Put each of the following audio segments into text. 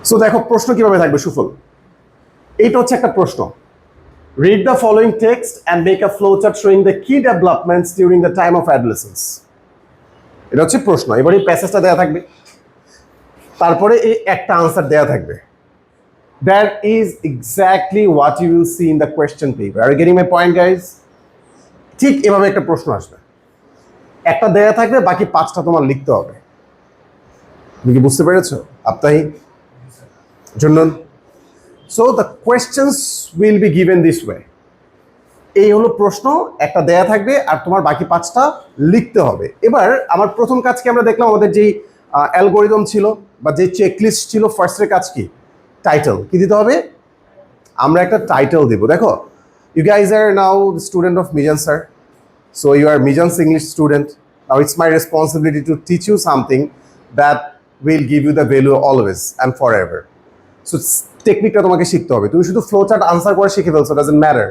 So দেখো প্রশ্ন কিভাবে থাকবে সুফল। এইটা হচ্ছে একটা প্রশ্ন। Read the following text and make a flowchart showing the key developments during the time of adolescence. এটা হচ্ছে প্রশ্ন। এবারে এই প্যাসেজটা দেয়া থাকবে, তারপরে এই একটা আনসার দেয়া থাকবে। That is exactly what you will see in the question paper. Are you getting my point, guys? ঠিক এভাবে একটা প্রশ্ন আসবে, একটা দেয়া থাকবে, বাকি পাঁচটা তোমার লিখতে হবে। তুমি কি বুঝতে পেরেছো আপনাই জুন্নন? So the questions will be given this way. এই হলো প্রশ্ন, একটা দেয়া থাকবে আর তোমার বাকি পাঁচটা লিখতে হবে। এবার আমার প্রথম কাজ কি আমরা দেখলাম, আমাদের যেই অ্যালগোরিদম ছিল বা যে চেকলিস্ট ছিল, ফার্স্টের কাজ কি? টাইটেল কি দিতে হবে? আমরা একটা টাইটেল দেব। দেখো, ইউ গাইজ আর now student of Mizan sir, so you are Mizan's English student. Now it's my responsibility to teach you something that will give you the value always and forever এভার। সো টেকনিকটা তোমাকে শিখতে হবে। তুমি শুধু ফ্লো চার্ট আনসার করে শিখে ফেলছো, ডাজন্ট ম্যাটার।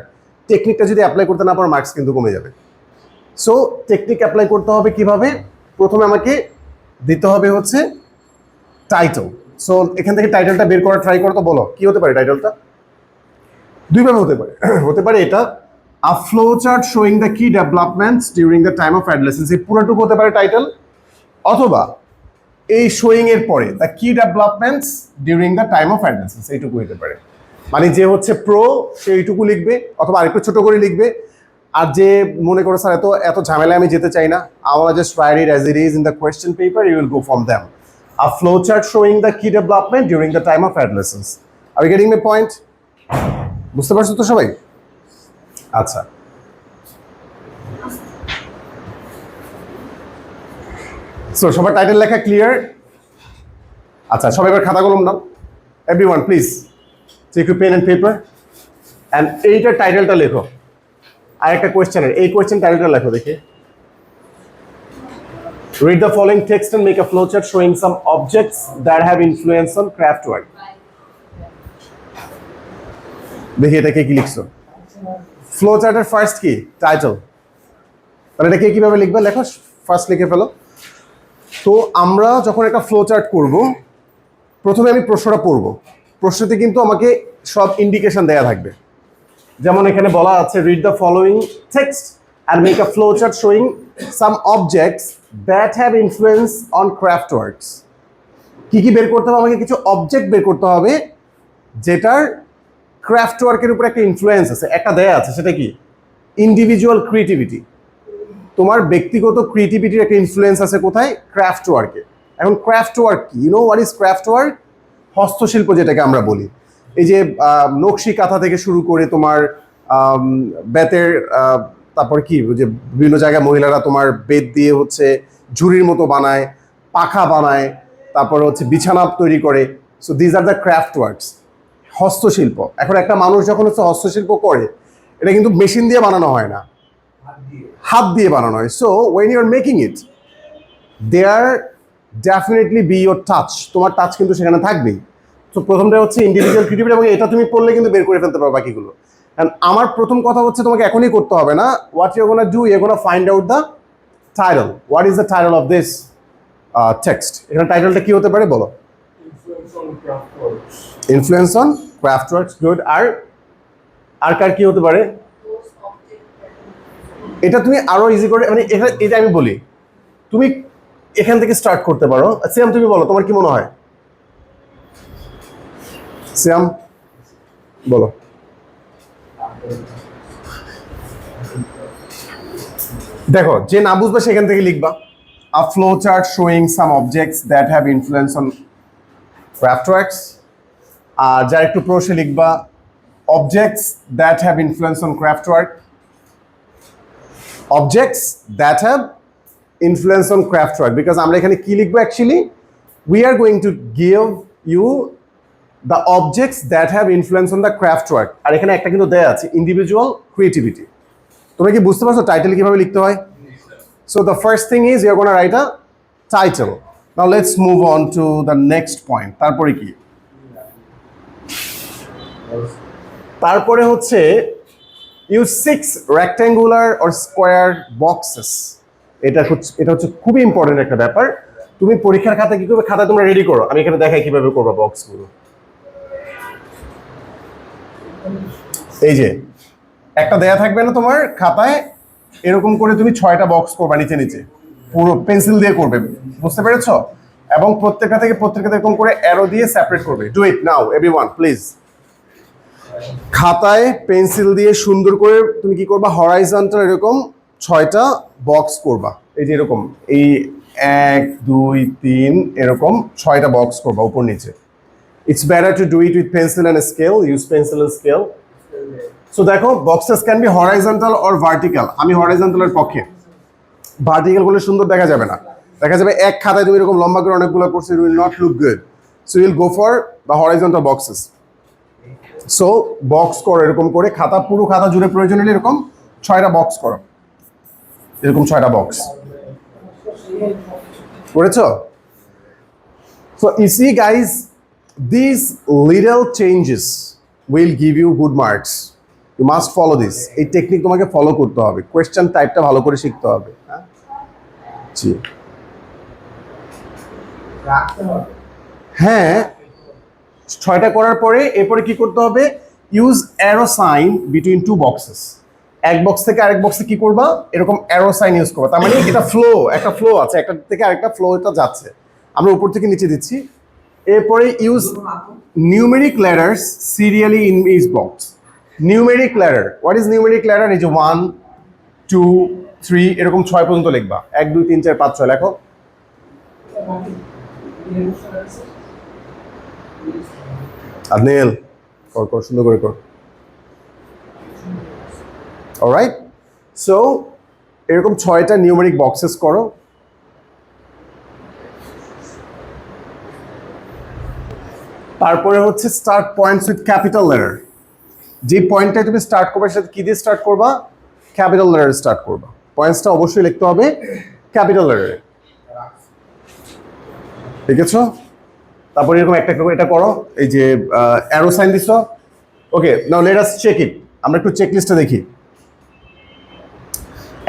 টেকনিকটা যদি অ্যাপ্লাই করতে না পারো, মার্কস কিন্তু কমে যাবে। সো টেকনিক অ্যাপ্লাই করতে হবে কিভাবে? প্রথমে আমাকে দিতে হবে হচ্ছে টাইটেল। সো এখান থেকে টাইটেলটা বের করা ট্রাই করো, তো বলো কি হতে পারে টাইটেলটা? দুইভাবে হতে পারে। হতে পারে এটা আ ফ্লো চার্ট শোয়িং দ্য কি developments during the time of adolescence, এই পুরোটুকু হতে পারে টাইটেল। অথবা এই শোয়িং এর পরে দ্য কি developments during the time of adolescence, এইটুকু হতে পারে। মানে যে হচ্ছে প্রো সে এইটুকু লিখবে, অথবা আরেকটু ছোট করে লিখবে। আর যে মনে করো স্যার এত ঝামেলায় আমি যেতে চাই না, আমরা just write it as it is in the question paper, you will go from them. A flow chart showing the key development during the time of adolescence. Are you getting my point? বুঝতে পারছো তো সবাই? আচ্ছা, so সবার title লেখা clear? আচ্ছা, সবাই এবার খাতা কলম নাও। Everyone please take you pen and paper and এইটার টাইটেলটা লেখো। আর একটা কোয়েশ্চেনের এই কোয়েশ্চেন টাইটেলটা লেখো দেখি। Read the following text and make a flowchart showing some objects that have influence on craft work. দেখি এটাকে কি লিখছো? ফ্লোচার্টের ফার্স্ট কি? টাইটেল। তাহলে এটাকে কিভাবে লিখবে? লেখো, ফার্স্ট লিখে ফেলো। তো আমরা যখন একটা ফ্লোচার্ট করব, প্রথমে আমি প্রশ্নটা পড়ব। প্রশ্নতে কিন্তু আমাকে সব ইন্ডিকেশন দেয়া থাকবে। যেমন এখানে বলা আছে read the following text and make a flowchart showing some objects that have influence on craft works. কি কি বের করতে হবে? আমাকে কিছু অবজেক্ট বের করতে হবে যেটার ক্রাফট ওয়ার্কের উপর একটা ইনফ্লুয়েন্স আছে। একটা দেয়া আছে, সেটা কি? Individual creativity. তোমার ব্যক্তিগত ক্রিয়েটিভিটির একটা ইনফ্লুয়েন্স আছে কোথায়? ক্রাফট ওয়ার্কে। এখন ক্রাফট ওয়ার্ক কি? You know what is craft work? হস্তশিল্প যেটাকে আমরা বলি। এই যে নকশি কাঁথা থেকে শুরু করে তোমার বেতের, তারপর কি যে বিভিন্ন জায়গায় মহিলারা তোমার বেত দিয়ে হচ্ছে ঝুড়ির মতো বানায়, পাখা বানায়, তারপর হচ্ছে বিছানা তৈরি করে। So these are the craft works, হস্তশিল্প। এখন একটা মানুষ যখন হচ্ছে হস্তশিল্প করে, এটা কিন্তু মেশিন দিয়ে বানানো হয় না, হাত দিয়ে বানানো হয়। So when you are making it, there definitely be your touch, তোমার টাচ কিন্তু সেখানে থাকবেই। তো প্রথমটা হচ্ছে ইন্ডিভিজুয়াল ক্রিয়েটিভিটি, এবং এটা তুমি পড়লে কিন্তু বের করে ফেলতে পারো বাকিগুলো। অ্যান্ড আমার প্রথম কথা হচ্ছে তোমাকে এখনই করতে হবে না। What you gonna do, you gonna find out the title. What is the title of this text? এখানে টাইটেলটা কি হতে পারে বলো? Influence on craft works. Good. আর কার কি হতে পারে? এটা তুমি আরো ইজি করে, মানে এটা আমি বলি, তুমি এখান থেকে স্টার্ট করতে পারো। সিয়াম তুমি বলো, তোমার কি মনে হয়? সিয়াম বলো। দেখো, যে না বুঝবে সেখান থেকে লিখবা a flow chart showing some objects that have influence on craft works. আর যার একটু প্রশ্নে লিখবা objects that have influence on craft work. Objects that have influence on craft work, because আমরা এখানে কি লিখবো actually? We are going to give you the objects that have influence on the craft work. আর এখানে একটা কিন্তু দেয়া আছে individual creativity। তোমরা কি বুঝতে পারছো টাইটেল কিভাবে লিখতে হয়? So the first thing is you're going to write a title. Now let's move on to the next point. তারপরে কি? তারপরে হচ্ছে use 6 rectangular or square boxes. এটা হচ্ছে খুবই ইম্পর্টেন্ট একটা ব্যাপার। তুমি পরীক্ষার খাতা কি করবে? খাতা তোমরা রেডি করো, আমি এখানে দেখাই কিভাবে করবা বক্সগুলো। এই যে একটা দেয়া থাকবে না তোমার খাতায়, এরকম করে তুমি 6টা বক্স করবা নিচে নিচে, পুরো পেন্সিল দিয়ে করবে, বুঝতে পেরেছো? এবং প্রত্যেকটা থেকে প্রত্যেকটা এরকম করে অ্যারো দিয়ে সেপারেট করবে। Do it now everyone please. খাতায় পেন্সিল দিয়ে সুন্দর করে তুমি কি করবা, হরাইজন্টাল এরকম 6টা বক্স করবা। এই যে এরকম, এই 1 2 3 এরকম 6টা বক্স করবা উপর নিচে। It's better to do it with pencil and scale. Use pencil and scale. So দেখো, boxes can be horizontal or vertical. আমি horizontal এর পক্ষে। ভার্টিক্যাল করলে সুন্দর দেখা যাবে না, দেখা যাবে এক খাতায় তুমি এরকম লম্বা করে অনেকগুলো করছো, it will not look good. So you'll go for the horizontal boxes. So box করো এরকম করে, খাতা পুরো খাতা জুড়ে প্রয়োজন হলে এরকম 6টা বক্স করো, এরকম 6টা বক্স করেছো? So you see guys, these little changes will give you good marks. You must follow this. এই টেকনিক তোমাকে ফলো করতে হবে, কোয়েশ্চেন টাইপটা ভালো করে শিখতে হবে। জি হ্যাঁ, 6টা করার পরে এরপরে কি করতে হবে, use arrow sign between two boxes. এক বক্স থেকে আরেক বক্সে কি করবা, এরকম অ্যারো সাইন ইউজ করবা। তার মানে এটা ফ্লো, একটা ফ্লো আছে, একটা থেকে আরেকটা ফ্লো এটা যাচ্ছে, আমরা উপর থেকে নিচে দিচ্ছি। এরপরে use numeric letters serially in each box. Numeric letter, what is numeric letter? এই যে 1 2 3 এরকম 6 পর্যন্ত লিখবা, 1 2 3 4 5 6 লেখো। আদনেল কর সুন্দর করে কর। অলরাইট, সো এরকম 6টা নিউমেরিক বক্সেস করো। তারপরে হচ্ছে start points with capital letter. যে পয়েন্টটা তুমি স্টার্ট করবে সেটা কি দিয়ে স্টার্ট করবা, ক্যাপিটাল লেটারে স্টার্ট করবা। পয়েন্টসটা অবশ্যই লিখতে হবে ক্যাপিটাল লেটারে, ঠিক আছে? তারপরে এরকম একটা এটা করো, এই যে অ্যারো সাইন দিছো। Okay, now let us check it. আমরা একটু চেক লিস্টটা দেখি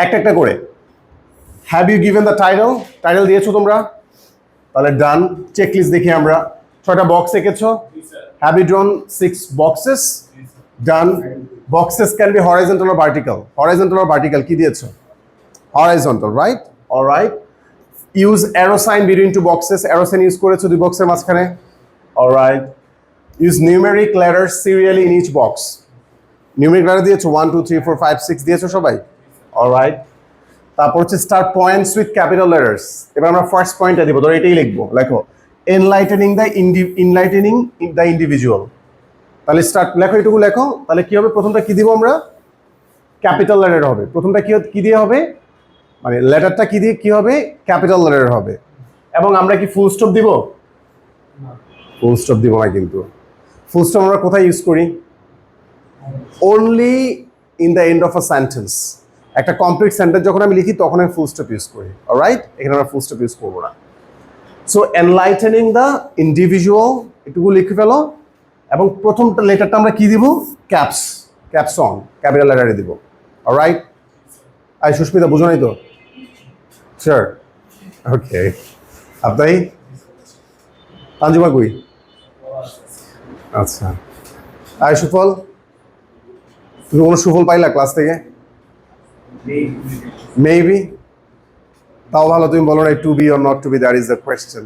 একটা একটা করে। Have you given the title? Title দিয়েছো তোমরা? তাহলে ডান। চেক লিস্ট দেখি আমরা। 6টা বক্স এঁকেছো। Have you drawn 6 boxes? Done. Boxes can be horizontal or vertical? Horizontal or vertical কি দিয়েছো? Horizontal, right? Alright. Use arrow sign between two boxes. Arrow sign use করেছো 2 বক্সের মাঝখানে। Alright. Use numeric letter serially in each box. Numeric letter দিয়েছো 1 2 3 4 5 6 দিয়েছো সবাই? Alright. তারপর হচ্ছে start points with capital letters. এবার আমরা ফার্স্ট পয়েন্টটা দিব, ধরো এটাই লিখবো। লেখো এনলাইটেনিং দ্য ইন্ডিভিজুয়াল। তাহলে স্টার্ট লেখো, এটুকু লেখো। তাহলে কি হবে, প্রথমটা কি দিব আমরা, ক্যাপিটাল লেটার হবে। প্রথমটা কি দিয়ে হবে, মানে লেটারটা কি দিয়ে কি হবে, ক্যাপিটাল লেটার হবে। এবং আমরা কি ফুল স্টপ দিব? ফুল স্টপ দিব না, কিন্তু ফুল স্টপ আমরা কোথায় ইউজ করি? Only in the end of a sentence. একটা কমপ্লিট সেন্টেন্স যখন আমি লিখি তখন আমি ফুল স্টপ ইউজ করি। অলরাইট, এখানে আমরা ফুল স্টপ ইউজ করবো না। সো এনলাইটেনিং দ্য ইন্ডিভিজুয়াল এটুকু লিখে ফেলো। এবং প্রথমটা লেটারটা আমরা কি দিব, ক্যাপস অন, ক্যাপিটাল লেটারে দিব। অলরাইট, আই সুস্মিতা বুঝো নাই তো? শিওর? ওকে। আপনাই তানজুমা কই? আচ্ছা, আই সুফল, তুমি কোনো সুফল পাইলা ক্লাস থেকে? মেবি। তাও ভালো, তুমি বলো না to be or not to be, that is the question.